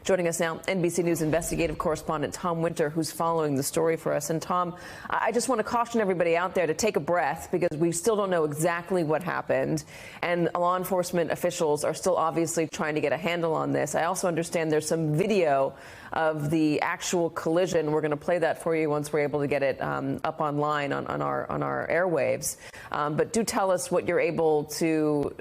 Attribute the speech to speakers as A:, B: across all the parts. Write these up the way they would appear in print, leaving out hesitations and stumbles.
A: Joining us now, NBC News investigative correspondent Tom Winter, who's following the story for us. And Tom, I just want to caution everybody out there to take a breath because we still don't know exactly what happened. And law enforcement officials are still obviously trying to get a handle on this. I also understand there's some video of the actual collision. We're going to play that for you once we're able to get it up online on our airwaves. But do tell us what you're able to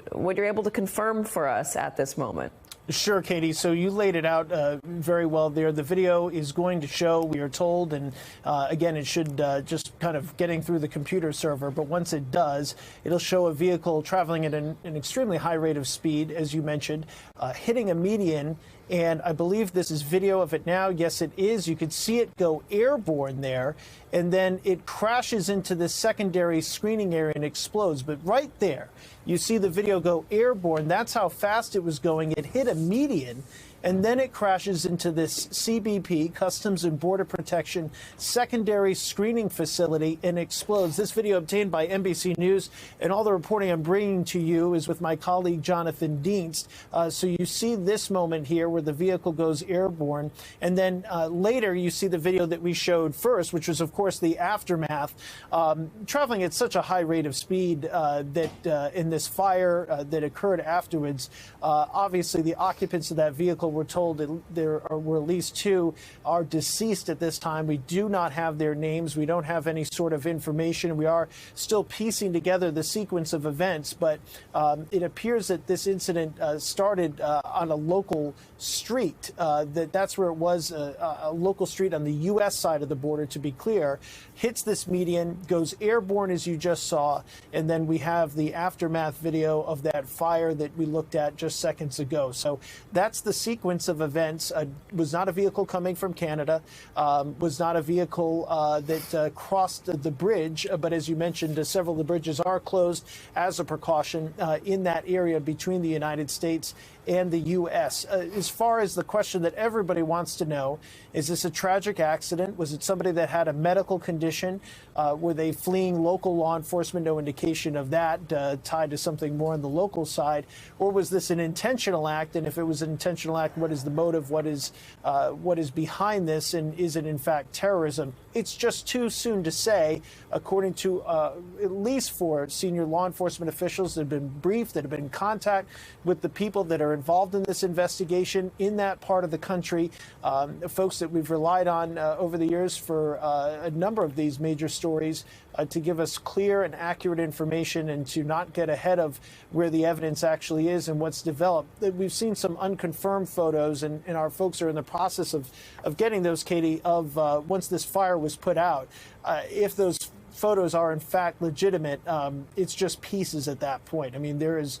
A: confirm for us at this moment.
B: Sure, Katie. So you laid it out very well there. The video is going to show, we are told, and again, it should just kind of getting through the computer server. But once it does, it'll show a vehicle traveling at an extremely high rate of speed, as you mentioned, hitting a median. And I believe this is video of it now. Yes, it is. You could see it go airborne there, and then it crashes into the secondary screening area and explodes. But right there, you see the video go airborne. That's how fast it was going. It hit a median, and then it crashes into this CBP, Customs and Border Protection, secondary screening facility and explodes. This video obtained by NBC News, and all the reporting I'm bringing to you is with my colleague Jonathan Dienst. So you see this moment here where the vehicle goes airborne, and then later you see the video that we showed first, which was, of course, the aftermath, traveling at such a high rate of speed that in this fire that occurred afterwards, obviously the occupants of that vehicle we're told that there were at least two are deceased at this time. We do not have their names. We don't have any sort of information. We are still piecing together the sequence of events, but it appears that this incident started on a local street. That's where it was, a local street on the U.S. side of the border, to be clear, hits this median, goes airborne, as you just saw, and then we have the aftermath video of that fire that we looked at just seconds ago. So that's the sequence of events. Was not a vehicle coming from Canada, was not a vehicle that crossed the bridge, but as you mentioned, several of the bridges are closed as a precaution in that area between the United States and the U.S. As far as the question that everybody wants to know, is this a tragic accident? Was it somebody that had a medical condition? Were they fleeing local law enforcement? No indication of that, tied to something more on the local side. Or was this an intentional act? And if it was an intentional act, what is the motive? What is behind this? And is it in fact terrorism? It's just too soon to say, according to at least 4 senior law enforcement officials that have been briefed, that have been in contact with the people that are involved in this investigation in that part of the country, folks that we've relied on over the years for a number of these major stories to give us clear and accurate information and to not get ahead of where the evidence actually is and what's developed. We've seen some unconfirmed photos, and our folks are in the process of getting those, Katie, of once this fire was put out. If those photos are in fact legitimate, it's just pieces at that point. I mean, there is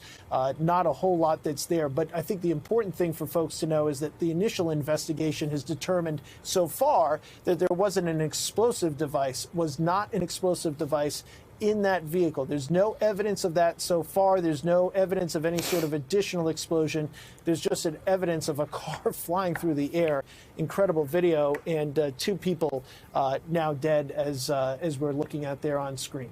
B: not a whole lot that's there, but I think the important thing for folks to know is that the initial investigation has determined so far that there wasn't an explosive device, was not an explosive device in that vehicle. There's no evidence of that so far. There's no evidence of any sort of additional explosion. There's just an evidence of a car flying through the air. Incredible video, and 2 people now dead as we're looking at there on screen.